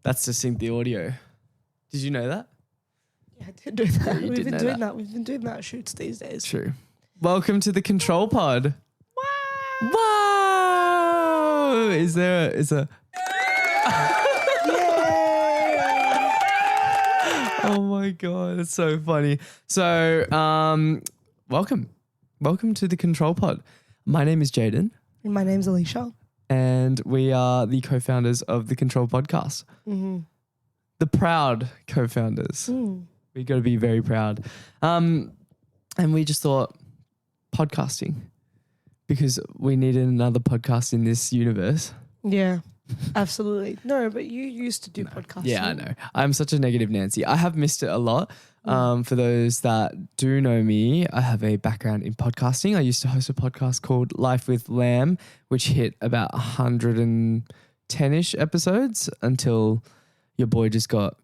That's to sync the audio. Did you know that? Yeah, I did do that. Yeah, We've been doing that. We've been doing that shoots these days. True. Welcome to the Control Pod. Wow. Wow! Is a Yay! Oh my god, it's so funny. So, welcome to the Control Pod. My name is Jadyn. And my name's Alisha. And we are the co-founders of the Control Podcast. Mm-hmm. The proud co-founders. We got to be very proud. And we just thought podcasting, because we needed another podcast in this universe. Yeah, absolutely. No, but you used to do podcasting. Yeah, I know. I'm such a negative Nancy. I have missed it a lot. For those that do know me, I have a background in podcasting. I used to host a podcast called Life with Lamb, which hit about 110-ish episodes until your boy just got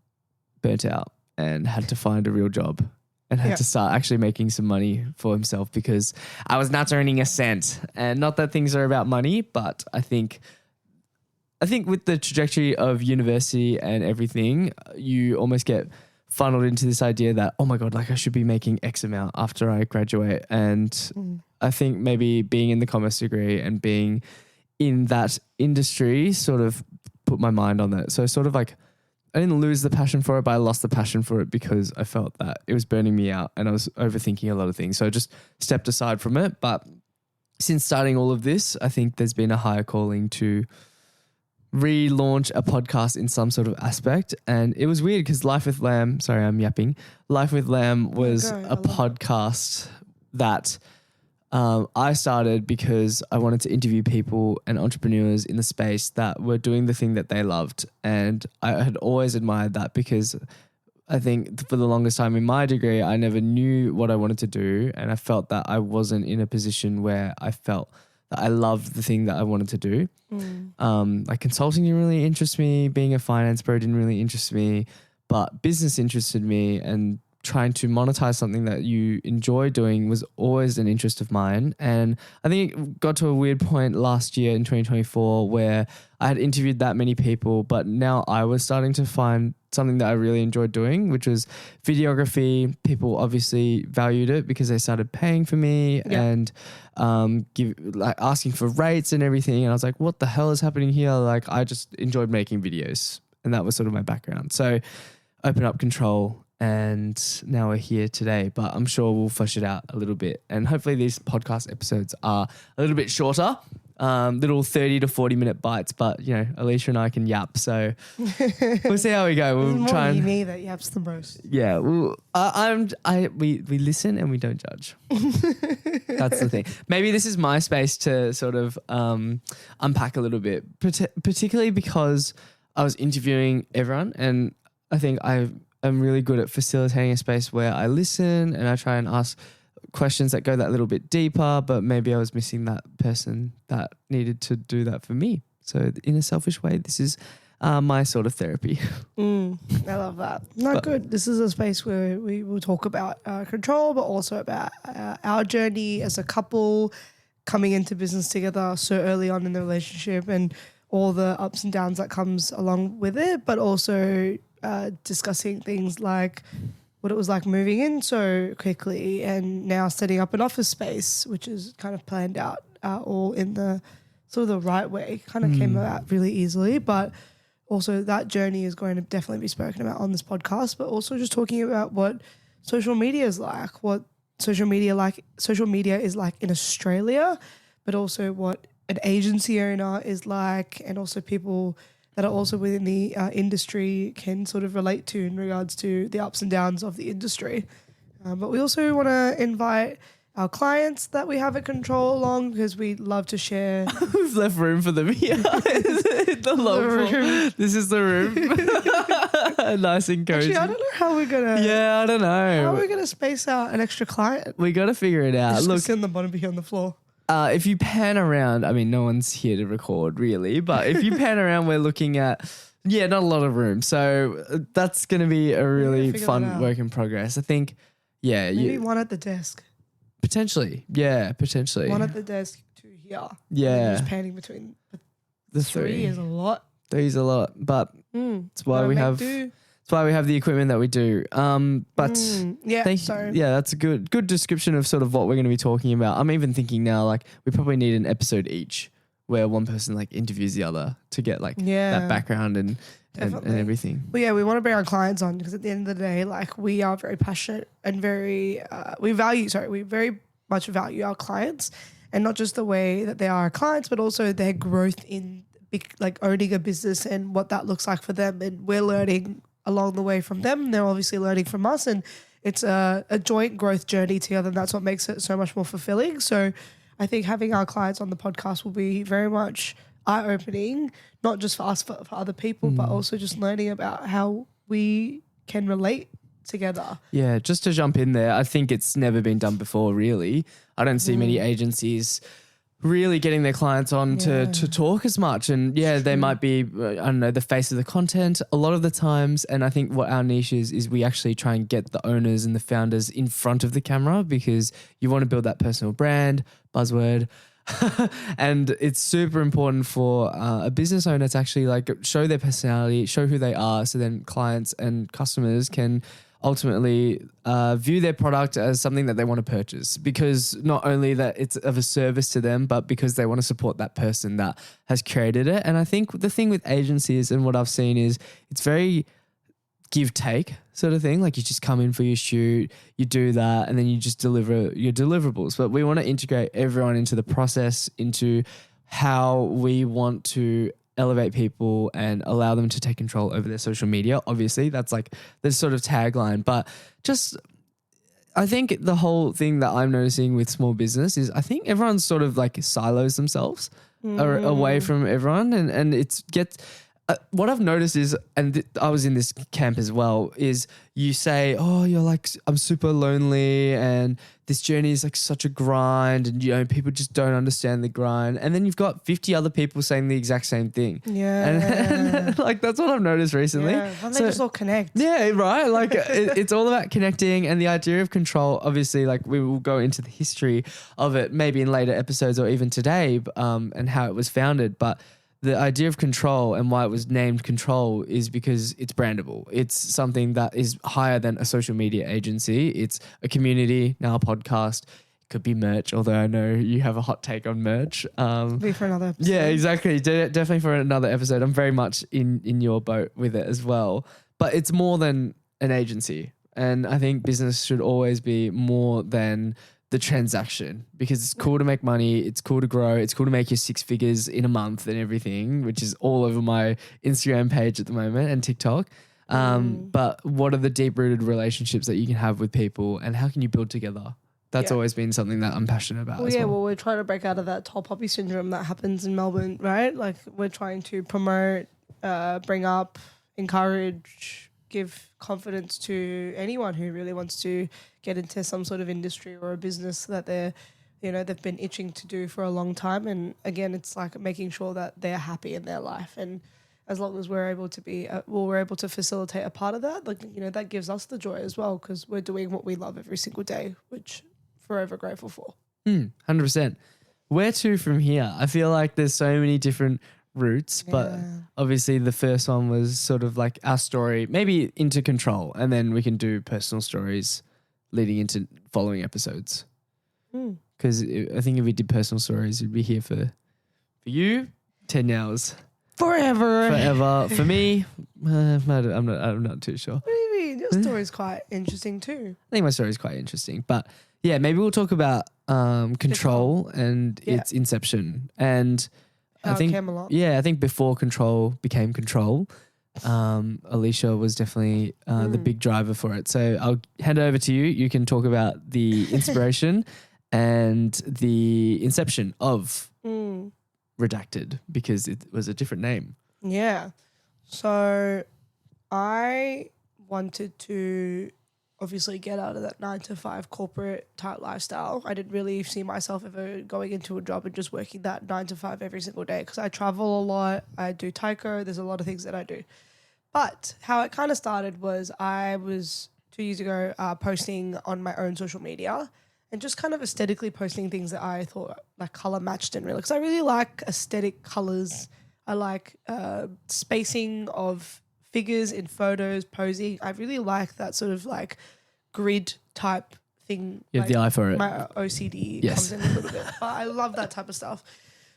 burnt out and had to find a real job and had to start actually making some money for himself, because I was not earning a cent. And not that things are about money, but I think with the trajectory of university and everything, you almost get funneled into this idea that, oh my God, like I should be making X amount after I graduate. And I think maybe being in the commerce degree and being in that industry sort of put my mind on that. So sort of like, I didn't lose the passion for it, but I lost the passion for it because I felt that it was burning me out and I was overthinking a lot of things. So I just stepped aside from it. But since starting all of this, I think there's been a higher calling to relaunch a podcast in some sort of aspect. And it was weird because Life with Lamb, sorry, I'm yapping. Life with Lamb was a podcast that I started because I wanted to interview people and entrepreneurs in the space that were doing the thing that they loved. And I had always admired that, because I think for the longest time in my degree, I never knew what I wanted to do. And I felt that I wasn't in a position where I felt that I loved the thing that I wanted to do. Like consulting didn't really interest me. Being a finance bro didn't really interest me, but business interested me, and trying to monetize something that you enjoy doing was always an interest of mine. And I think it got to a weird point last year in 2024 where I had interviewed that many people, but now I was starting to find something that I really enjoyed doing, which was videography. People obviously valued it because they started paying for me and asking for rates and everything. And I was like, what the hell is happening here? Like, I just enjoyed making videos, and that was sort of my background. So open up Control, and now we're here today, but I'm sure we'll flesh it out a little bit. And hopefully these podcast episodes are a little bit shorter, little 30 to 40 minute bites, but you know, Alisha and I can yap. So we'll see how we go. We'll try and me that yaps the most. Yeah. We listen and we don't judge. That's the thing. Maybe this is my space to sort of unpack a little bit, particularly because I was interviewing everyone, and I think I'm really good at facilitating a space where I listen and I try and ask questions that go that little bit deeper, but maybe I was missing that person that needed to do that for me. So in a selfish way, this is my sort of therapy. I love that. Good. This is a space where we will talk about control, but also about our journey as a couple coming into business together so early on in the relationship and all the ups and downs that comes along with it, but also discussing things like what it was like moving in so quickly and now setting up an office space, which is kind of planned out all in the sort of the right way. Kind of came out really easily, but also that journey is going to definitely be spoken about on this podcast, but also just talking about what social media is like, what social media is like in Australia, but also what an agency owner is like, and also people that are also within the industry can sort of relate to in regards to the ups and downs of the industry. But we also want to invite our clients that we have at Control along, because we love to share. We've left room for them here. The room. This is the room. Nice and cozy. Actually, I don't know how we're going to... Yeah, I don't know. How are we going to space out an extra client? We got to figure it out. Just sit on the bottom here on the floor. If you pan around, I mean, no one's here to record really, but if you pan around, we're looking at, not a lot of room. So that's going to be a really fun work in progress. I think, Maybe one at the desk. Potentially. Yeah, potentially. One at the desk, two here. Yeah. Just panning between the three is a lot. 3 is a lot. But It's why Gotta we make have. do. That's why we have the equipment that we do. But Yeah, that's a good description of sort of what we're going to be talking about. I'm even thinking now, like, we probably need an episode each where one person like interviews the other to get like that background and everything. Well, yeah, we want to bring our clients on because at the end of the day, like, we are very passionate and we very much value our clients, and not just the way that they are our clients, but also their growth in like owning a business and what that looks like for them. And we're learning along the way from them. They're obviously learning from us, and it's a joint growth journey together. And that's what makes it so much more fulfilling. So I think having our clients on the podcast will be very much eye-opening, not just for us, but for other people, but also just learning about how we can relate together. Yeah, just to jump in there, I think it's never been done before, really. I don't see many agencies really getting their clients on to talk as much. And they might be, I don't know, the face of the content a lot of the times. And I think what our niche is we actually try and get the owners and the founders in front of the camera, because you want to build that personal brand, buzzword. And it's super important for a business owner to actually like show their personality, show who they are, so then clients and customers can ultimately view their product as something that they want to purchase, because not only that it's of a service to them, but because they want to support that person that has created it. And I think the thing with agencies and what I've seen is it's very give take sort of thing. Like, you just come in for your shoot, you do that, and then you just deliver your deliverables. But we want to integrate everyone into the process, into how we want to elevate people and allow them to take control over their social media. Obviously, that's like the sort of tagline. But just, I think the whole thing that I'm noticing with small business is I think everyone sort of like silos themselves away from everyone. And it's what I've noticed is, and I was in this camp as well, is you say, oh, you're like, I'm super lonely and this journey is like such a grind, and, you know, people just don't understand the grind. And then you've got 50 other people saying the exact same thing. Yeah. And like, that's what I've noticed recently. Yeah. Why don't they just all connect? Yeah, right. Like it's all about connecting, and the idea of control, obviously, like we will go into the history of it maybe in later episodes or even today, and how it was founded. But the idea of control and why it was named Control is because it's brandable. It's something that is higher than a social media agency. It's a community, now a podcast. It could be merch, although I know you have a hot take on merch. Be for another episode. Yeah, exactly. Definitely for another episode. I'm very much in your boat with it as well. But it's more than an agency. And I think business should always be more than the transaction, because it's cool to make money, it's cool to grow, it's cool to make your 6 figures in a month and everything, which is all over my Instagram page at the moment and TikTok. But what are the deep-rooted relationships that you can have with people, and how can you build together? That's always been something that I'm passionate about. Well, we're trying to break out of that tall poppy syndrome that happens in Melbourne, right? Like, we're trying to promote, bring up, encourage, give confidence to anyone who really wants to get into some sort of industry or a business that they've been itching to do for a long time. And again, it's like making sure that they're happy in their life. And as long as we're able to be, we're able to facilitate a part of that, like, you know, that gives us the joy as well, because we're doing what we love every single day, which forever grateful for. 100%. Where to from here? I feel like there's so many different routes, but obviously the first one was sort of like our story, maybe into Control, and then we can do personal stories leading into following episodes. Because I think if we did personal stories, you'd be here for you 10 hours. Forever. For me, I'm not too sure. What do you mean? Your story's quite interesting too. I think my story is quite interesting, but yeah, maybe we'll talk about Control and its inception, and how I think it came along. Yeah, I think before Control became Control, Alisha was definitely the big driver for it. So I'll hand it over to you. You can talk about the inspiration and the inception of Redacted, because it was a different name. Yeah. So I wanted to obviously get out of that 9-to-5 corporate type lifestyle. I didn't really see myself ever going into a job and just working that 9-to-5 every single day, because I travel a lot. I do taiko. There's a lot of things that I do. But how it kind of started was I was 2 years ago posting on my own social media and just kind of aesthetically posting things that I thought like color matched and really, because I really like aesthetic colors. I like spacing of figures in photos, posing. I really like that sort of like grid type thing. You have the eye for it. My OCD Yes. comes in a little bit, but I love that type of stuff.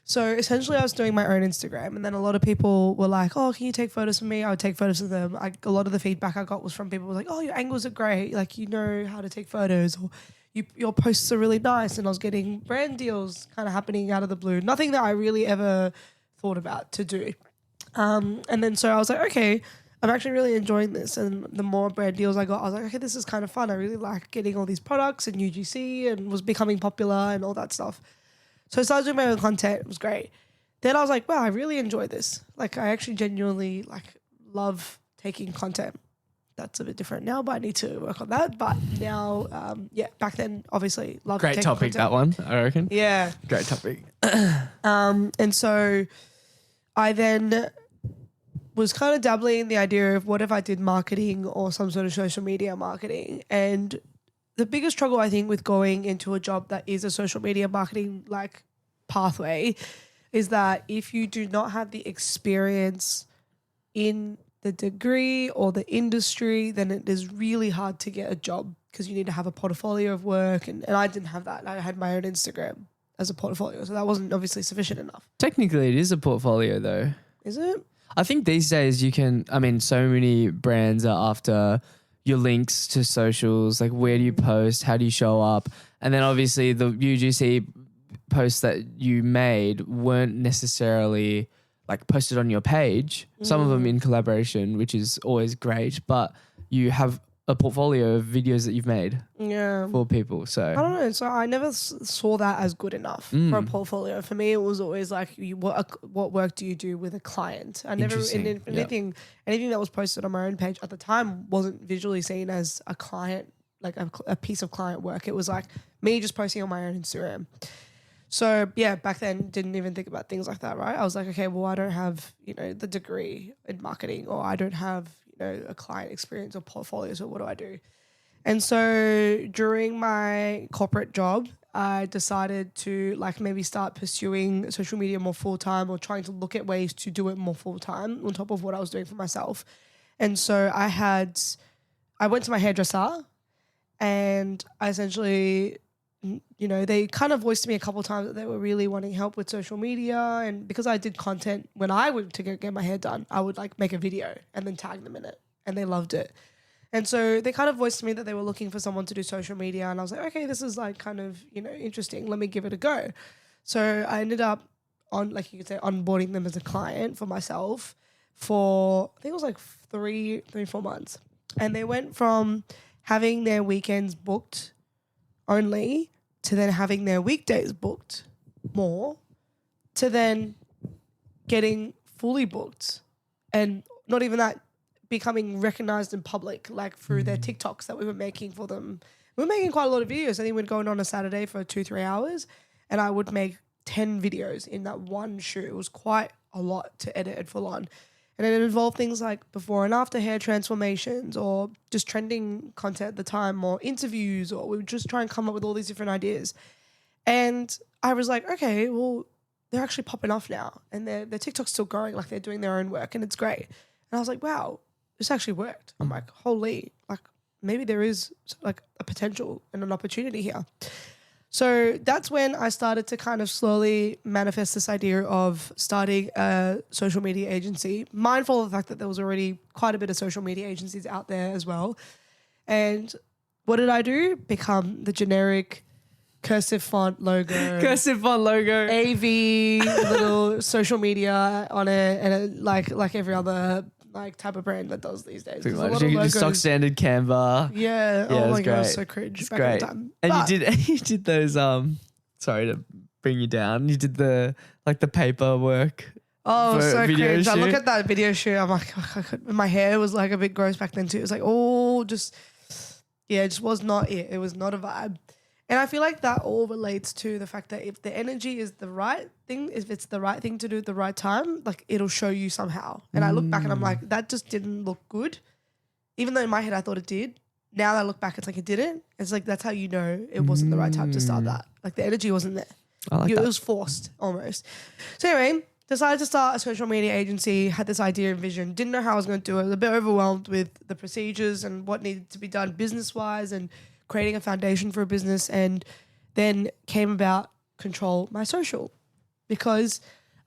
So essentially I was doing my own Instagram, and then a lot of people were like, oh, can you take photos of me? I would take photos of them. A lot of the feedback I got was from people who were like, oh, your angles are great. Like, you know how to take photos, or your posts are really nice. And I was getting brand deals kind of happening out of the blue. Nothing that I really ever thought about to do. And then so I was like, okay, I'm actually really enjoying this. And the more brand deals I got, I was like, okay, this is kind of fun. I really like getting all these products and UGC, and was becoming popular and all that stuff. So I started doing my own content. It was great. Then I was like, wow, I really enjoy this. Like, I actually genuinely like love taking content. That's a bit different now, but I need to work on that. But now, back then, obviously, loved Great taking topic, content. that one, I reckon. Yeah. Great topic. And so I then was kind of dabbling in the idea of what if I did marketing or some sort of social media marketing. And the biggest struggle, I think, with going into a job that is a social media marketing like pathway is that if you do not have the experience in the degree or the industry, then it is really hard to get a job because you need to have a portfolio of work. And I didn't have that. I had my own Instagram as a portfolio. So that wasn't obviously sufficient enough. Technically, it is a portfolio though. Is it? I think these days so many brands are after your links to socials, like where do you post, how do you show up? And then obviously the UGC posts that you made weren't necessarily like posted on your page. Some of them in collaboration, which is always great, but you have a portfolio of videos that you've made for people. So I don't know. So I never saw that as good enough for a portfolio. For me, it was always like, what work do you do with a client? I never anything that was posted on my own page at the time wasn't visually seen as a client, like a piece of client work. It was like me just posting on my own Instagram. So yeah, back then didn't even think about things like that, right? I was like, okay, well, I don't have, the degree in marketing, or I don't have, a client experience or portfolio. So what do I do? And so during my corporate job, I decided to like maybe start pursuing social media more full-time, or trying to look at ways to do it more full-time on top of what I was doing for myself. And so I went to my hairdresser, and I essentially, they kind of voiced to me a couple of times that they were really wanting help with social media. And because I did content when I went to go get my hair done, I would like make a video and then tag them in it, and they loved it. And so they kind of voiced to me that they were looking for someone to do social media. And I was like, okay, this is like kind of, interesting. Let me give it a go. So I ended up onboarding them as a client for myself for, I think it was like 3-4 months. And they went from having their weekends booked only to then having their weekdays booked more, to then getting fully booked, and not even that, becoming recognized in public, like through their TikToks that we were making for them. We were making quite a lot of videos. I think we'd go on a Saturday for 2-3 hours, and I would make 10 videos in that one shoot. It was quite a lot to edit it full on. And it involved things like before and after hair transformations, or just trending content at the time, or interviews, or we would just try and come up with all these different ideas. And I was like, okay, well, they're actually popping off now, and their TikTok's still growing, like they're doing their own work, and it's great. And I was like, wow, this actually worked. I'm like, holy, like maybe there is like a potential and an opportunity here. So that's when I started to kind of slowly manifest this idea of starting a social media agency, mindful of the fact that there was already quite a bit of social media agencies out there as well. And what did I do? Become the generic cursive font logo. AV, little social media on it, and like every other like type of brand that does these days. Pretty much. You just stock standard Canva. Yeah. Oh my god, so cringe. It's back great. in the time. And But you did those sorry to bring you down. You did the paperwork. oh, for so a video cringe. I look shoot. at that video shoot. I'm like, my hair was like a bit gross back then too. It was like, it just was not it. It was not a vibe. And I feel like that all relates to the fact that if the energy is the right thing, if it's the right thing to do at the right time, like it'll show you somehow. And I look back and I'm like, that just didn't look good. Even though in my head I thought it did. Now that I look back, it's like it didn't. It's like that's how you know it wasn't the right time to start that. Like the energy wasn't there. I like It that. was forced almost. So anyway, decided to start a social media agency, had this idea and vision, didn't know how I was going to do it. I was a bit overwhelmed with the procedures and what needed to be done business-wise and creating a foundation for a business. And then came about Control My Social, because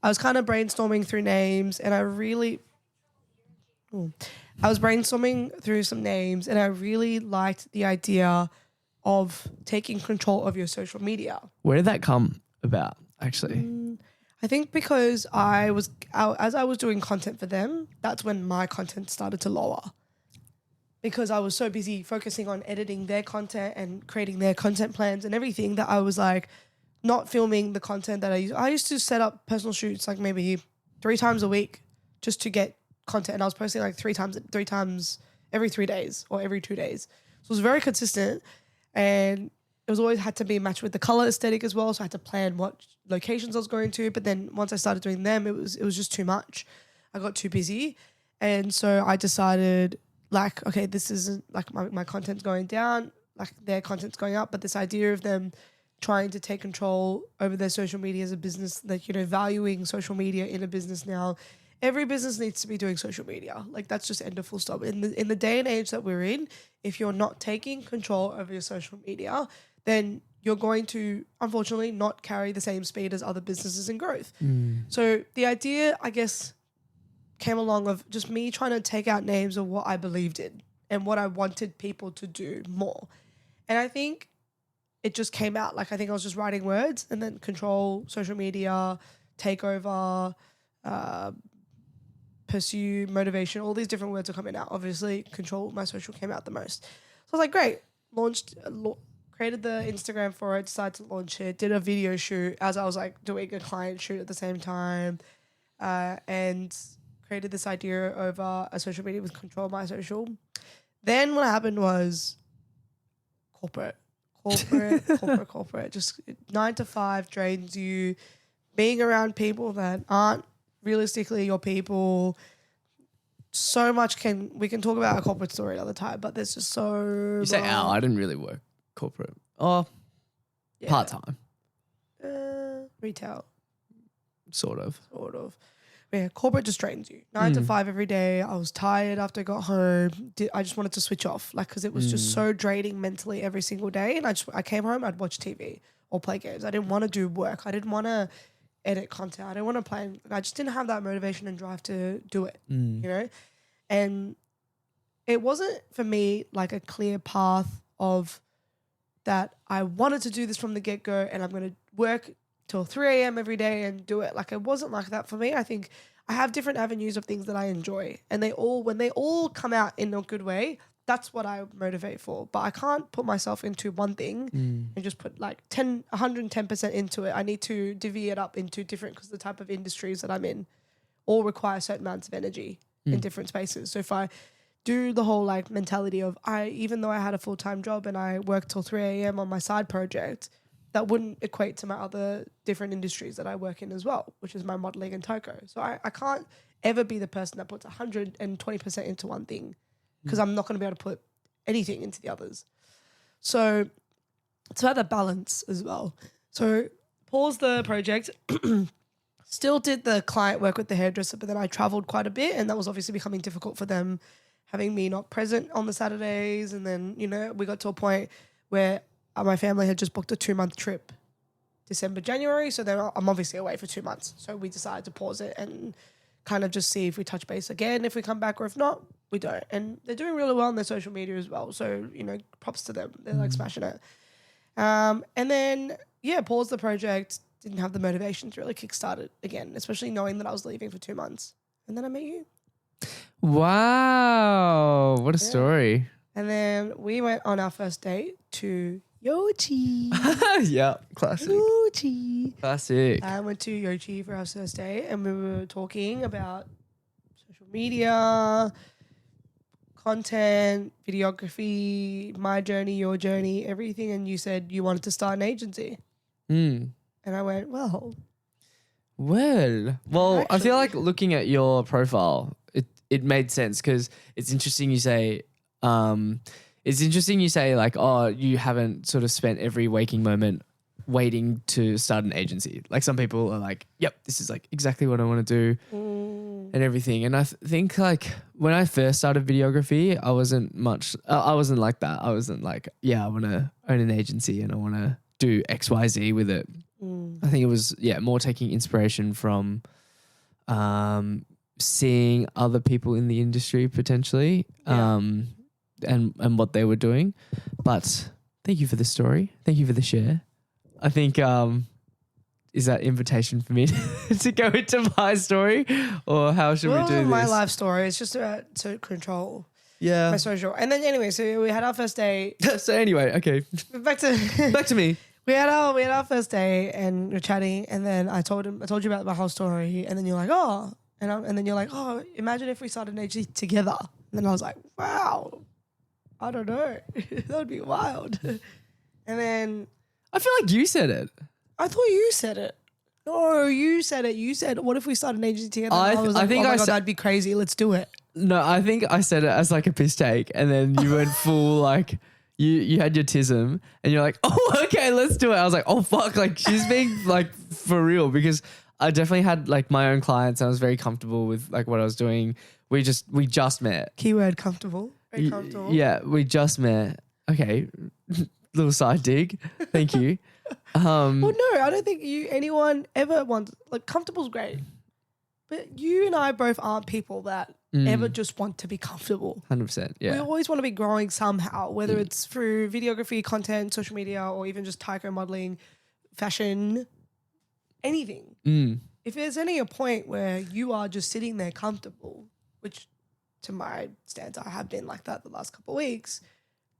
I was kind of brainstorming through names and I was brainstorming through some names and I really liked the idea of taking control of your social media. Where did that come about, actually? I think because as I was doing content for them, that's when my content started to lower. Because I was so busy focusing on editing their content and creating their content plans and everything that I was like not filming the content that I used to set up personal shoots like maybe 3 times a week just to get content. And I was posting like 3 times every 3 days or every 2 days. So it was very consistent and it was always had to be matched with the color aesthetic as well. So I had to plan what locations I was going to. But then once I started doing them, it was just too much. I got too busy. And so I decided like, okay, this isn't like my content's going down, like their content's going up. But this idea of them trying to take control over their social media as a business, like, you know, valuing social media in a business now. Every business needs to be doing social media. Like that's just end of full stop. In the day and age that we're in, if you're not taking control over your social media, then you're going to, unfortunately, not carry the same speed as other businesses in growth. So the idea, I guess, came along of just me trying to take out names of what I believed in and what I wanted people to do more. And I think it just came out. Like I think I was just writing words and then control, social media, take over, pursue, motivation, all these different words are coming out. Obviously, Control My Social came out the most. So I was like, great, created the Instagram for it, decided to launch it, did a video shoot as I was like doing a client shoot at the same time, and created this idea over a social media with Control My Social. Then what happened was corporate. Just 9 to 5 drains you. Being around people that aren't realistically your people. So much we can talk about a corporate story another time, but there's just so You say I didn't really work corporate. Oh, yeah. part-time. Retail. Sort of. Yeah, corporate just drains you. 9 to 5 every day. I was tired after I got home. I just wanted to switch off, like, because it was just so draining mentally every single day. And I came home, I'd watch TV or play games. I didn't want to do work. I didn't want to edit content. I didn't want to play. I just didn't have that motivation and drive to do it, you know? And it wasn't for me like a clear path of that I wanted to do this from the get-go and I'm going to work till 3 a.m. every day and do it. Like it wasn't like that for me. I think I have different avenues of things that I enjoy and when they all come out in a good way, that's what I motivate for. But I can't put myself into one thing and just put like 110% into it. I need to divvy it up into different, because the type of industries that I'm in all require certain amounts of energy in different spaces. So if I do the whole like mentality of even though I had a full-time job and I worked till 3 a.m. on my side project, that wouldn't equate to my other different industries that I work in as well, which is my modeling and tyco. So I can't ever be the person that puts 120% into one thing, because I'm not going to be able to put anything into the others. So it's about that balance as well. So paused the project, still did the client work with the hairdresser, but then I traveled quite a bit and that was obviously becoming difficult for them, having me not present on the Saturdays. And then, you know, we got to a point where my family had just booked a 2-month trip, December, January. So then I'm obviously away for 2 months. So we decided to pause it and kind of just see if we touch base again, if we come back, or if not, we don't. And they're doing really well on their social media as well. So, you know, props to them. They're like smashing it. And then, paused the project, didn't have the motivation to really kickstart it again, especially knowing that I was leaving for 2 months. And then I met you. Wow. What a story. And then we went on our first date to Yochi. Yeah, classic. Yochi. Classic. I went to Yochi for our first date and we were talking about social media, content, videography, my journey, your journey, everything. And you said you wanted to start an agency. And I went, well, I feel like looking at your profile, it made sense, because it's interesting you say like, oh, you haven't sort of spent every waking moment waiting to start an agency. Like some people are like, yep, this is like exactly what I want to do and everything. And I think like when I first started videography, I wasn't like that. I wasn't like, yeah, I want to own an agency and I want to do X, Y, Z with it. I think it was, more taking inspiration from seeing other people in the industry potentially and what they were doing. But thank you for the story. Thank you for the share. I think is that invitation for me to go into my story, or how should we do this? My life story. It's just about to control my social. And then anyway, so we had our first day. So anyway, okay. Back to me. We had our first day and we're chatting, and then I told you about my whole story, and then you're like, oh, and then you're like, oh, imagine if we started an agency together. And then I was like, wow, I don't know, that would be wild. And then I feel like you said it. I thought you said it. No, you said it. You said, what if we start an agency together? I was like, think oh my God, that'd be crazy. Let's do it. No, I think I said it as like a piss take, and then you went full like. You had your tism and you're like, oh, okay, let's do it. I was like, oh, fuck. Like she's being like for real, because I definitely had like my own clients and I was very comfortable with like what I was doing. We just met. Keyword comfortable. Very comfortable. Yeah, we just met. Okay. Little side dig. Thank you. Well, no, I don't think anyone ever wants, like, comfortable's great. But you and I both aren't people that ever just want to be comfortable. 100%. Yeah. We always want to be growing somehow, whether it's through videography, content, social media, or even just tyco modeling, fashion, anything. If there's a point where you are just sitting there comfortable, which to my stance, I have been like that the last couple of weeks,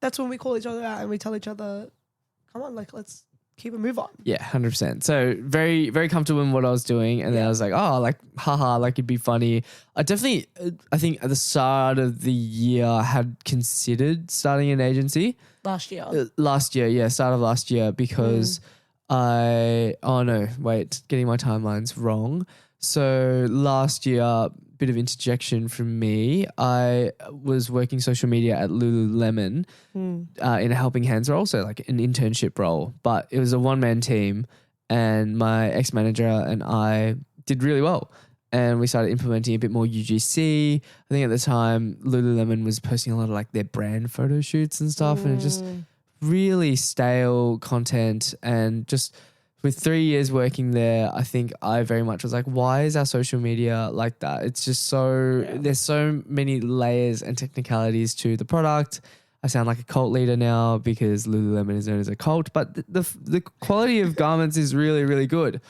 that's when we call each other out and we tell each other, come on, like, let's keep a move on. Yeah, 100%. So very, very comfortable in what I was doing. And then I was like, oh, like, haha, like it'd be funny. I think at the start of the year, I had considered starting an agency. Last year, start of last year, because getting my timelines wrong. So last year, bit of interjection from me. I was working social media at Lululemon in a helping hands role, so like an internship role, but it was a one-man team, and my ex-manager and I did really well, and we started implementing a bit more UGC. I think at the time Lululemon was posting a lot of like their brand photo shoots and stuff, and it just really stale content. And just with 3 years working there, I think I very much was like, why is our social media like that? It's just there's so many layers and technicalities to the product. I sound like a cult leader now because Lululemon is known as a cult, but the quality of garments is really, really good.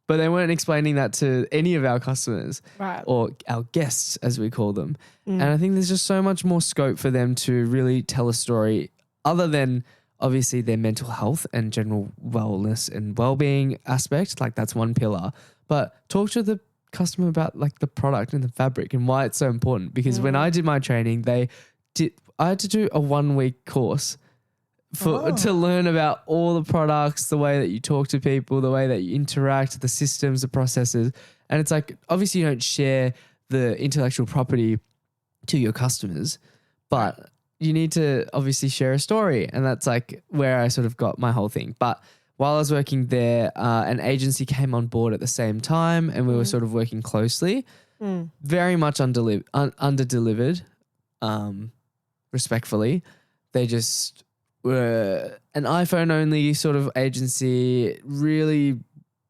But they weren't explaining that to any of our customers, right, or our guests, as we call them. And I think there's just so much more scope for them to really tell a story other than obviously their mental health and general wellness and well-being aspect. Like that's one pillar, but talk to the customer about like the product and the fabric and why it's so important. Because when I did my training, I had to do a 1 week course to learn about all the products, the way that you talk to people, the way that you interact, the systems, the processes. And it's like, obviously you don't share the intellectual property to your customers, but you need to obviously share a story. And that's like where I sort of got my whole thing. But while I was working there, an agency came on board at the same time, and we were sort of working closely, very much under-delivered, respectfully. They just were an iPhone-only sort of agency, really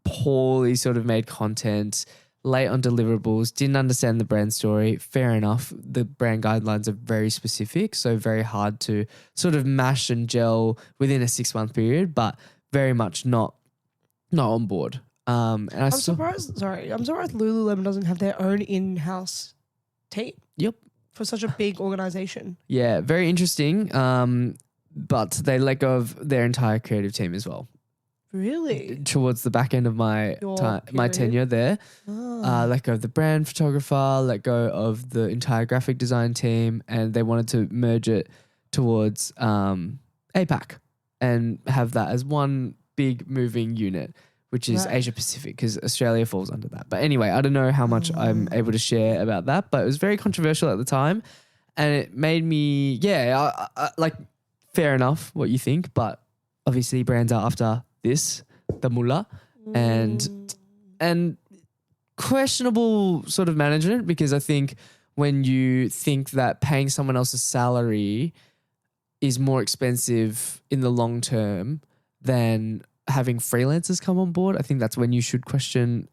poorly sort of made content, late on deliverables, didn't understand the brand story. Fair enough. The brand guidelines are very specific, so very hard to sort of mash and gel within a 6-month period, but very much not on board. And I'm surprised Lululemon doesn't have their own in-house team. Yep. For such a big organization. Yeah, very interesting. But they let go of their entire creative team as well. Really? Towards the back end of my tenure there. Let go of the brand photographer, let go of the entire graphic design team, and they wanted to merge it towards APAC and have that as one big moving unit, which is Asia Pacific, because Australia falls under that. But anyway, I don't know how much I'm able to share about that, but it was very controversial at the time, and it made me, I like, fair enough what you think, but obviously brands are after this the mullah, and questionable sort of management, because I think when you think that paying someone else's salary is more expensive in the long term than having freelancers come on board, I think that's when you should question,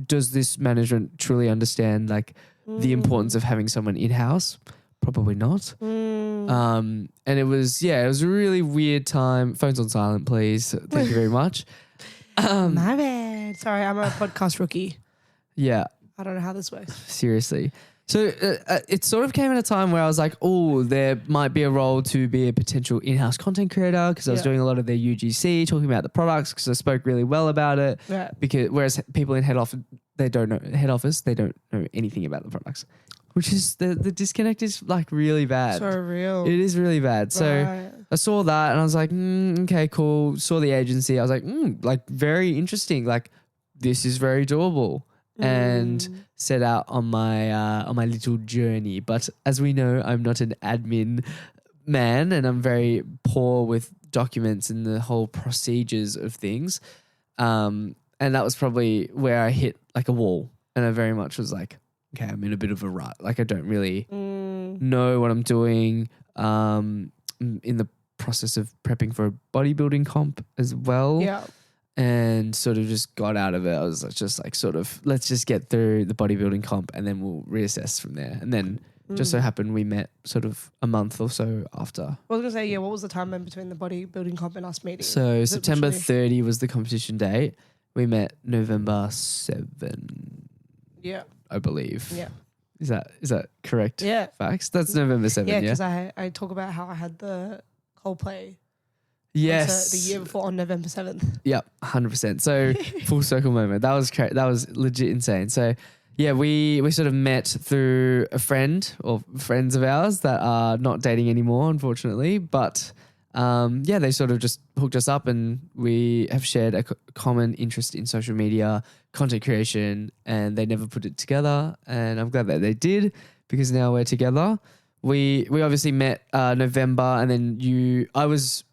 does this management truly understand like the importance of having someone in-house? Probably not. And it was a really weird time. Phone's on silent, please. Thank you very much. My bad. Sorry, I'm a podcast rookie. Yeah. I don't know how this works. Seriously. So it sort of came at a time where I was like, oh, there might be a role to be a potential in-house content creator, because I was doing a lot of their UGC, talking about the products, because I spoke really well about it. Yeah. Because whereas people in head office, they don't know anything about the products, which is the disconnect is like really bad. So real. It is really bad. So I saw that and I was like, okay, cool. Saw the agency. I was like, like very interesting. Like this is very doable. And set out on my little journey. But as we know, I'm not an admin man, and I'm very poor with documents and the whole procedures of things. And that was probably where I hit like a wall, and I very much was like, okay, I'm in a bit of a rut. Like I don't really know what I'm doing. I'm in the process of prepping for a bodybuilding comp as well. Yeah. And sort of just got out of it. I was just like, sort of, let's just get through the bodybuilding comp and then we'll reassess from there. And then just so happened we met sort of a month or so after. I was going to say, what was the timeline between the bodybuilding comp and us meeting? So September 30 was the competition date. We met November 7. Yeah. I believe. Yeah. Is that correct? Yeah. Facts? That's November 7, yeah. Because I talk about how I had the Coldplay. Yes. The year before on November 7th. Yep, 100%. So full circle moment. That was that was legit insane. So yeah, we sort of met through a friend or friends of ours that are not dating anymore, unfortunately. But they sort of just hooked us up, and we have shared a common interest in social media, content creation, and they never put it together. And I'm glad that they did, because now we're together. We obviously met November, and then I was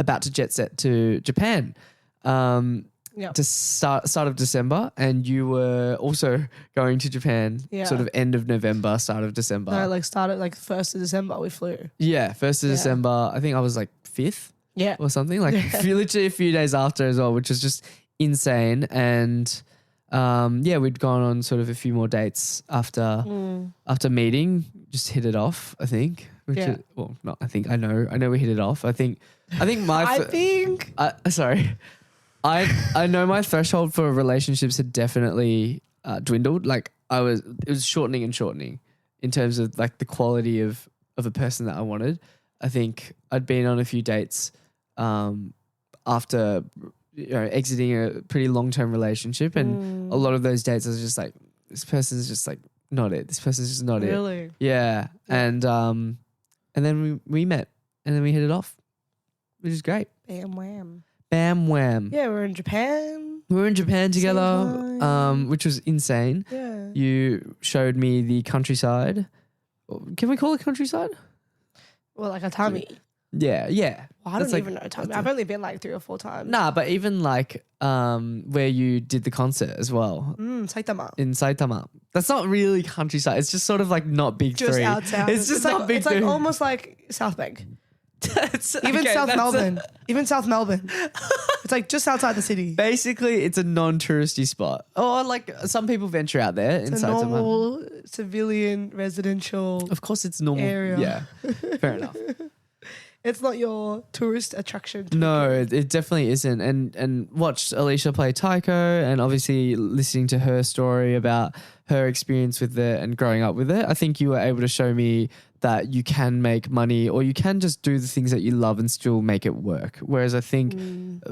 about to jet set to Japan to start of December, and you were also going to Japan sort of end of November, start of December. No, like started like 1st of December we flew. Yeah, 1st of December. I think I was like 5th or something, like literally a few days after as well, which was just insane. And we'd gone on sort of a few more dates after meeting, just hit it off, I think. I know we hit it off. I think I know my threshold for relationships had definitely dwindled. Like it was shortening in terms of like the quality of a person that I wanted. I think I'd been on a few dates after exiting a pretty long-term relationship, and a lot of those dates I was just like, this person's just like not it. This person's just not it. Really? Yeah. And then we met, and then we hit it off, which is great. Bam wham. Bam wham. Yeah, we're in Japan. We were in Japan together, which was insane. Yeah. You showed me the countryside. Can we call it countryside? Well, like Atami. Yeah. Well, I don't even know Atami. I've only been like 3 or 4 times. Nah, but even like where you did the concert as well. Saitama. In Saitama. That's not really countryside. It's just sort of like not big just three. Outside. It's just not big It's three. like almost like South Bank. Even South Melbourne. Even South Melbourne. It's like just outside the city. Basically, it's a non-touristy spot. Or like some people venture out there. It's a normal civilian residential. Of course, it's normal area. Yeah, fair enough. It's not your tourist attraction. No, it definitely isn't. And watched Alisha play taiko, and obviously listening to her story about her experience with it and growing up with it. I think you were able to show me that you can make money, or you can just do the things that you love and still make it work. Whereas I think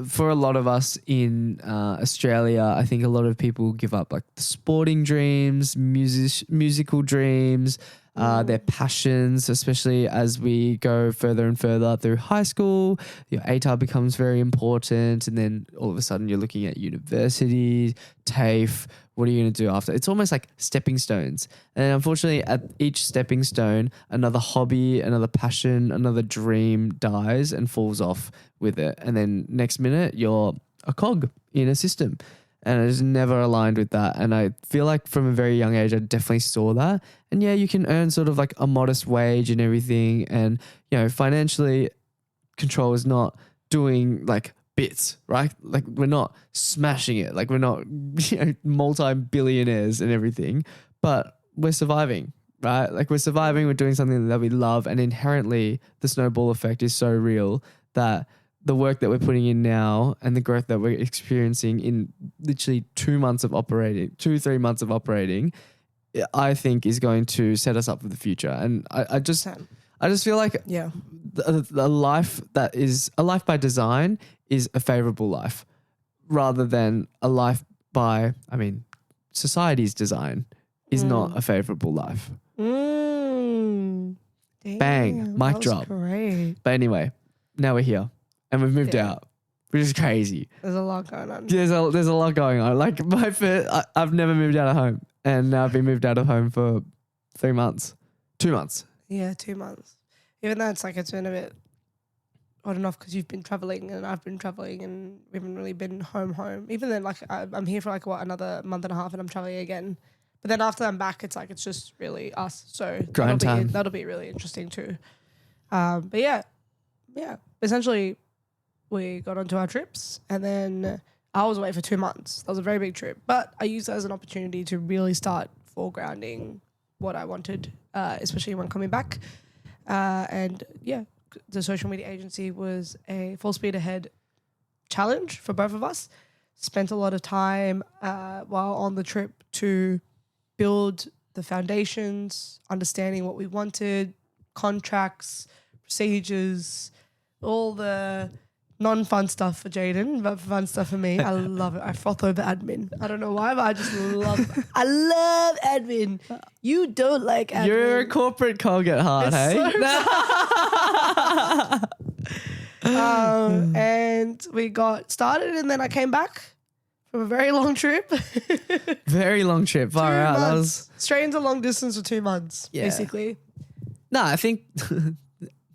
for a lot of us in Australia, I think a lot of people give up like the sporting dreams, musical dreams, their passions, especially as we go further and further through high school. Your ATAR becomes very important, and then all of a sudden you're looking at university, TAFE. What are you going to do after? It's almost like stepping stones. And unfortunately, at each stepping stone, another hobby, another passion, another dream dies and falls off with it. And then next minute, you're a cog in a system. And I was never aligned with that. And I feel like from a very young age, I definitely saw that. And yeah, you can earn sort of like a modest wage and everything. And, you know, financially, Control is not doing like bits, right? Like we're not smashing it. Like we're not, you know, multi-billionaires and everything, but we're surviving, right? Like we're surviving, we're doing something that we love. And inherently the snowball effect is so real that the work that we're putting in now and the growth that we're experiencing in literally 3 months of operating, I think is going to set us up for the future. And I just feel like the life that is a life by design is a favorable life rather than a life by, society's design is not a favorable life. Damn, Bang, mic drop. Great. But anyway, now we're here and we've moved out, which is crazy. There's a lot going on. There's a lot going on. Like I've never moved out of home, and now I've been moved out of home for 3 months, 2 months. Yeah, 2 months. Even though it's been a bit on and off because you've been traveling and I've been traveling and we haven't really been home. Even then, like I'm here for another month and a half and I'm traveling again. But then after I'm back, it's just really us. So that'll be really interesting too. But yeah. Essentially, we got onto our trips and then I was away for 2 months. That was a very big trip. But I used that as an opportunity to really start foregrounding what I wanted, especially when coming back. And yeah, the social media agency was a full speed ahead challenge for both of us. Spent a lot of time while on the trip to build the foundations, understanding what we wanted, contracts, procedures, all the non-fun stuff for Jadyn, but fun stuff for me. I love it. I froth over admin. I don't know why, but I just I love admin. You don't like admin. You're a corporate cog at heart, hey? And we got started and then I came back from a very long trip. Very long trip. Far out. That was straight into long distance for 2 months, basically. No, I think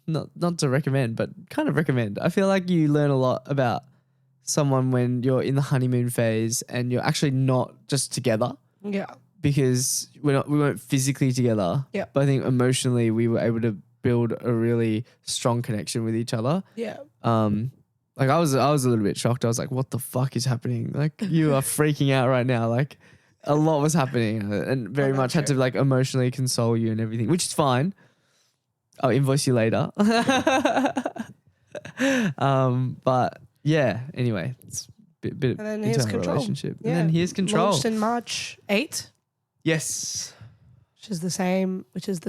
not to recommend, but kind of recommend. I feel like you learn a lot about someone when you're in the honeymoon phase and you're actually not just together. Yeah. Because we weren't physically together. Yeah. But I think emotionally we were able to build a really strong connection with each other. Yeah. Like I was a little bit shocked. I was like, what the fuck is happening? Like you are freaking out right now. Like a lot was happening and very much had to like emotionally console you and everything, which is fine. I'll invoice you later. But yeah, anyway, it's a bit and then here's Control. Relationship. Yeah. And then here's Control. Launched in March 8th. Yes. Which is the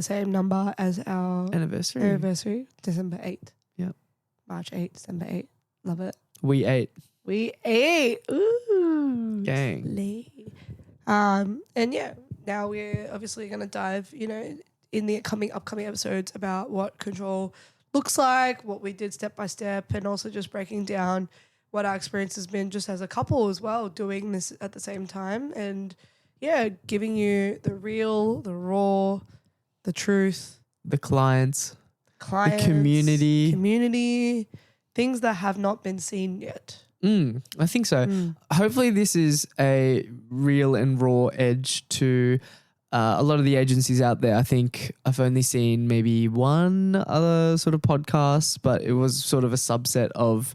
same number as our anniversary, December 8th. Yep. March 8th, December 8th. Love it. We ate. Ooh. Gang. And yeah, now we're obviously going to dive, in the upcoming episodes about what Control looks like, what we did step by step, and also just breaking down what our experience has been just as a couple as well, doing this at the same time. And yeah, giving you the real, the raw, the truth. The clients. The community. Things that have not been seen yet. I think so. Hopefully this is a real and raw edge to a lot of the agencies out there. I think I've only seen maybe one other sort of podcast, but it was sort of a subset of,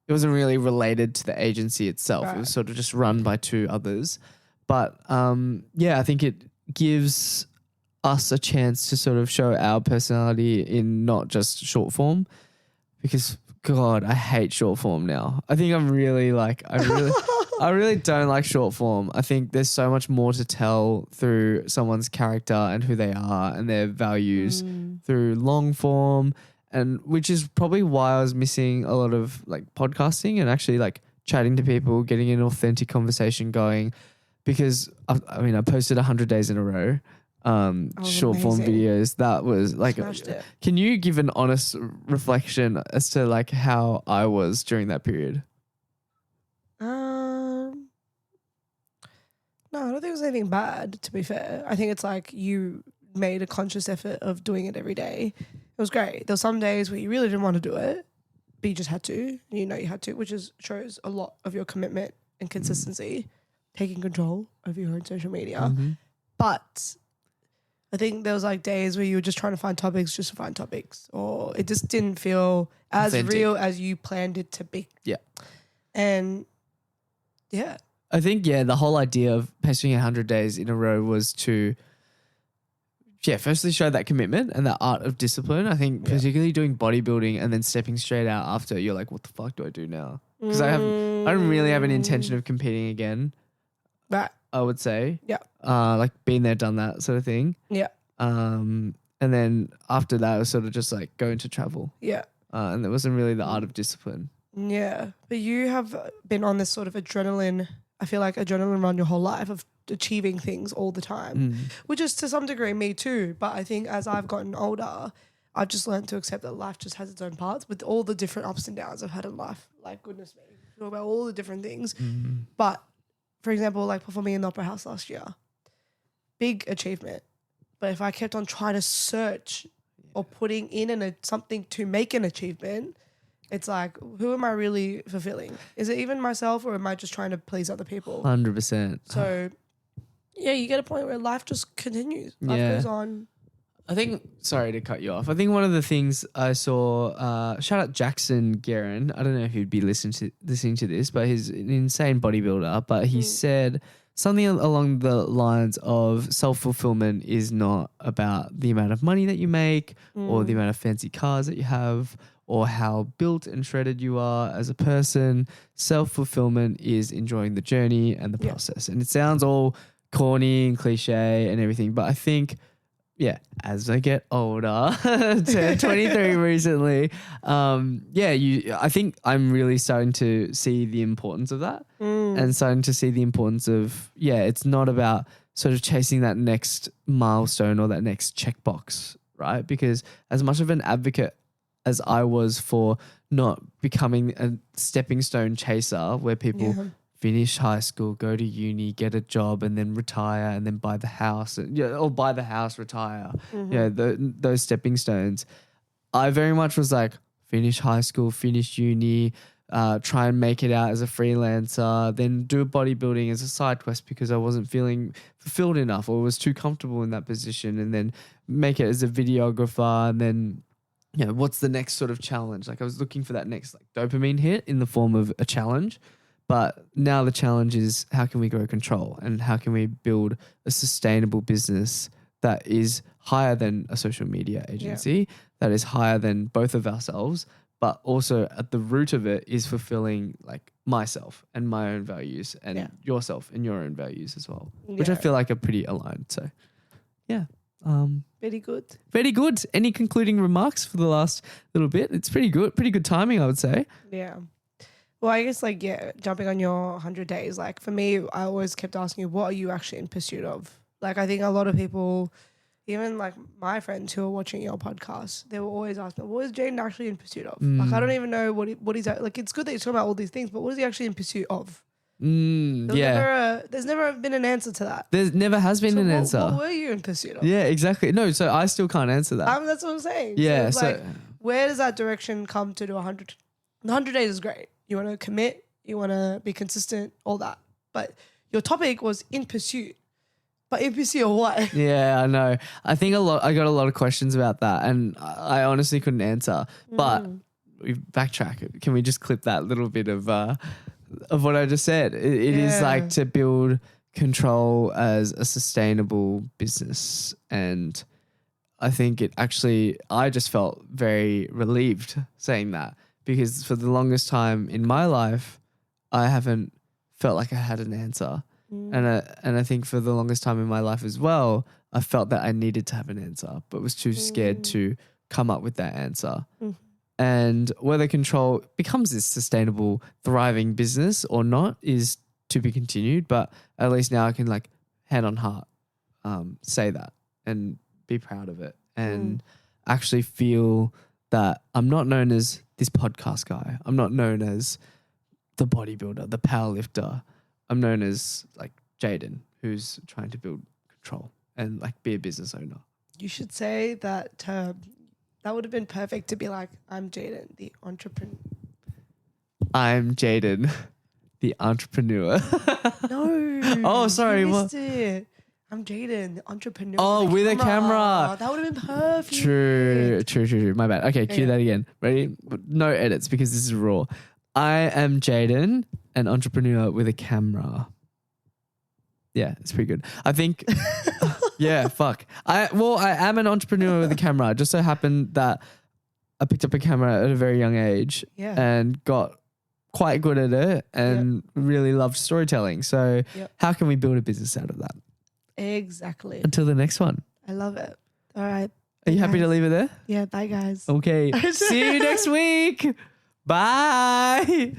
it wasn't really related to the agency itself. Right. It was sort of just run by 2 others. But I think it gives us a chance to sort of show our personality in not just short form, because God, I hate short form now. I think I really don't like short form. I think there's so much more to tell through someone's character and who they are and their values through long form, and which is probably why I was missing a lot of like podcasting and actually like chatting to people, getting an authentic conversation going, because I posted 100 days in a row. Short form videos. That was like, can you give an honest reflection as to like how I was during that period? No, I don't think it was anything bad, to be fair. I think it's like you made a conscious effort of doing it every day. It was great. There were some days where you really didn't want to do it, but you just had to. You know you had to, which shows a lot of your commitment and consistency, taking control over your own social media. Mm-hmm. But I think there was like days where you were just trying to find topics just to find topics, or it just didn't feel as Authentic. real as you planned it to be. Yeah. And yeah. I think, the whole idea of posting 100 days in a row was to, firstly show that commitment and that art of discipline. I think particularly doing bodybuilding and then stepping straight out after, you're like, what the fuck do I do now? Because I don't really have an intention of competing again. Right. I would say. Yeah. Like been there, done that sort of thing. Yeah. And then after that, it was sort of just like going to travel. Yeah. And it wasn't really the art of discipline. Yeah. But you have been on this sort of adrenaline, I feel like adrenaline run your whole life of achieving things all the time, which is to some degree me too. But I think as I've gotten older, I've just learned to accept that life just has its own parts with all the different ups and downs I've had in life. Like, goodness me, talk about all the different things. But for example, like performing in the Opera House last year, big achievement. But if I kept on trying to search or putting in something to make an achievement, it's like, who am I really fulfilling? Is it even myself, or am I just trying to please other people? 100%. So, you get a point where life just continues. Life goes on. I think, sorry to cut you off. I think one of the things I saw, shout out Jackson Guerin. I don't know if you'd be listening to this, but he's an insane bodybuilder. But he said something along the lines of self-fulfillment is not about the amount of money that you make or the amount of fancy cars that you have or how built and shredded you are as a person. Self-fulfillment is enjoying the journey and the process. And it sounds all corny and cliche and everything, but I think, as I get older, turned 23 recently, I think I'm really starting to see the importance of that and starting to see the importance of, it's not about sort of chasing that next milestone or that next checkbox, right? Because as much of an advocate as I was for not becoming a stepping stone chaser where people finish high school, go to uni, get a job, and then retire, and then buy the house, or buy the house, retire. Those stepping stones. I very much was like, finish high school, finish uni, try and make it out as a freelancer, then do bodybuilding as a side quest because I wasn't feeling fulfilled enough or was too comfortable in that position, and then make it as a videographer, and then what's the next sort of challenge? Like I was looking for that next like dopamine hit in the form of a challenge. But now the challenge is how can we grow control and how can we build a sustainable business that is higher than a social media agency, that is higher than both of ourselves, but also at the root of it is fulfilling like myself and my own values and yourself and your own values as well, which I feel like are pretty aligned. So, Very good. Very good. Any concluding remarks for the last little bit? It's pretty good. Pretty good timing, I would say. Yeah. Well, I guess jumping on your 100 days, like for me, I always kept asking you, what are you actually in pursuit of? Like I think a lot of people, even like my friends who are watching your podcast, they will always ask me, what is Jadyn actually in pursuit of? Like I don't even know what he's like. It's good that you're talking about all these things, but what is he actually in pursuit of? There's never been an answer to that. There never has been an answer. What were you in pursuit of? Yeah, exactly. No, so I still can't answer that. That's what I'm saying. Yeah. So, like, where does that direction come to 100? 100 days is great. You want to commit, you want to be consistent, all that. But your topic was in pursuit. But in pursuit of what? Yeah, I know. I think I got a lot of questions about that and I honestly couldn't answer. But we backtrack. Can we just clip that little bit of what I just said? It is like to build control as a sustainable business. And I think I just felt very relieved saying that. Because for the longest time in my life, I haven't felt like I had an answer. And I think for the longest time in my life as well, I felt that I needed to have an answer, but was too scared to come up with that answer. And whether control becomes this sustainable, thriving business or not is to be continued. But at least now I can like hand on heart say that and be proud of it and actually feel that I'm not known as this podcast guy. I'm not known as the bodybuilder, the powerlifter. I'm known as like Jadyn, who's trying to build control and like be a business owner. You should say that that would have been perfect to be like, I'm Jadyn, the entrepreneur. I'm Jadyn, the entrepreneur. No. Oh, sorry, You what? missed it. I'm Jadyn, the entrepreneur. Oh, with a camera. That would have been perfect. True. My bad. Okay, cue that again. Ready? No edits because this is raw. I am Jadyn, an entrepreneur with a camera. Yeah, it's pretty good. I think, yeah, fuck. I am an entrepreneur with a camera. It just so happened that I picked up a camera at a very young age and got quite good at it and really loved storytelling. So how can we build a business out of that? Exactly. Until the next one. I love it. All right. Are you happy to leave it there? Yeah, bye guys. Okay. See you next week. Bye.